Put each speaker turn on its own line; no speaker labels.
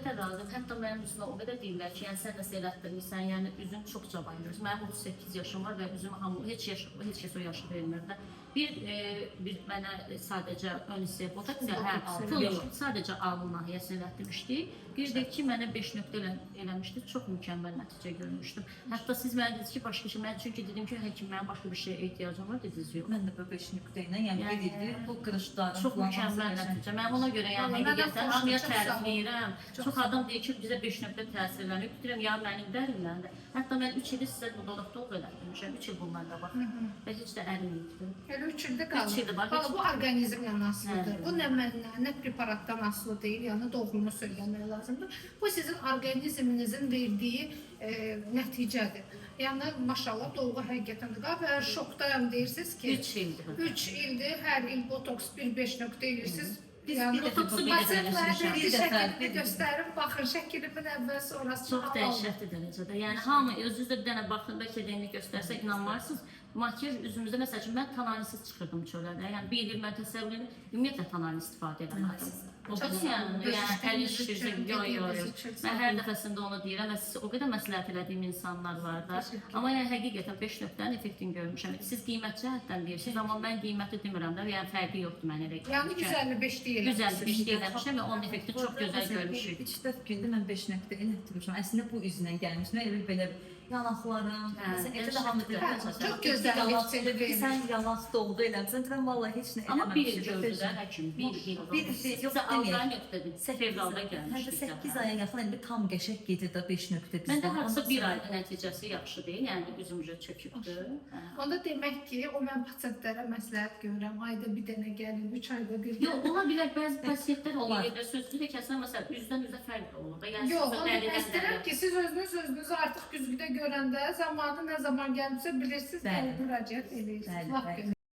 Həqiqətən razıyam. Hətta mənim üzümə o qədər deyirlər ki, yəni sən nəsə elətdirmirsən, yəni üzün çox cavan görünür. Mənim 38 yaşım var və üzüm hamı heç kəs o yaşı vermir də. Bir mənə sadəcə ön hissə botoksiya, sadəcə alın nahiyəsini elətdirmişdik. Bir də ki, mənə 5 nöqtə eləmişdi. Çox mükəmməl nəticə görmüşdüm. Hətta siz mənə dediniz ki, başqa şey, mən çünki dedim ki, həkim mənim başqa bir şeyə ehtiyacım var, dediniz yox.
Mən də bu 5 nöqtə ilə, yəni qeyd edir, bu qırışların
çox mükəmməl nəticə. Mən ona görə yəni həqiqətən hamıya tərifləyirəm. Çox adam deyir ki, bizə 5 nöqtə təsirlənir. Deyirəm ya mənim dərimləndə. Hətta mən 3 il sizə dodaqda elətdirmişəm. 3 il bunlarla bax. Və heç də əriməyibdi.
Elə 3 ildə qalır. Valla bu orqanizmlə asılıdır. Bu nə məndən, nə preparatdan asılı deyil, yəni doğrunu söyləmək lazımdır. Bu sizin orqanizminizin verdiyi nəticədir. Yəni maşallah dolğu həqiqətən də qalır. Şokdayam deyirsiniz ki, 3 ildir, hər il botoks 1-5 nöqtə edirsiniz.
Yəni
botoksu şəkilini göstərin, baxın şəkilimin əvvəl sonrası
çox dəhşətli dərəcədə. Yəni hamı özünüzdə bir dənə baxın, bəlkə də indi göstərsə inanmarsınız. Makyaj üzümüzdə məsəl üçün mən tanalisiz çıxırdım çölədə. Yəni bir il mən təsəvvür edim, ümumiyyətlə tanalist istifadə eləmədim. Yəni əl işləyirdim, yox. Mən hər dəfəsində onu deyirəm və siz o qədər məsləhət elədiyim insanlar var da. Amma yəni həqiqətən 5 nöqtənin effektini görmüşəm. Siz qiymət cəhətdən deyirsiniz, amma mən qiyməti demirəm də, yəni fərqi yoxdur mənə elə.
Yəni 155 deyirəm.
155 deyirəm və onun effektini çox gözəl görmüşük.
3-4 gündə mən 5 nöqtə elətdirmişəm. Əslində bu üzlə gəlmişdim. Elə belə yanaqlarım, elə də hamı deyir.
Çox gözəl effektini verir.
Sən yanaq doldu eləmsən, mən vallahi heç nə eləməmişəm.
Amma bir il gördü də həkim, bir il.
Yox,
Aldan nöqtədir. Fevralda gəlmişdik.
8 aya yaxın indi tam qəşəng gedir də 5 nöqtə bizdə.
Məndə hardasa 1 ayda nəticəsi yaxşı deyil, yəni üzümcə çökübdür.
Onda demək ki, o mən pasientlərə məsləhət görürəm, ayda bir dənə gəlin, 3 ayda bir.
Yox, ola bilər bəzi pasientlər olur. Sözlü də kəsən məsələn üzdən üzə fərq olur da. Yəni
yox, onu istəyirəm ki, siz özünüzü artıq güzgüdə görəndə zamanı nə zaman gəlmişsə bilirsiniz, müraciət edirsiniz.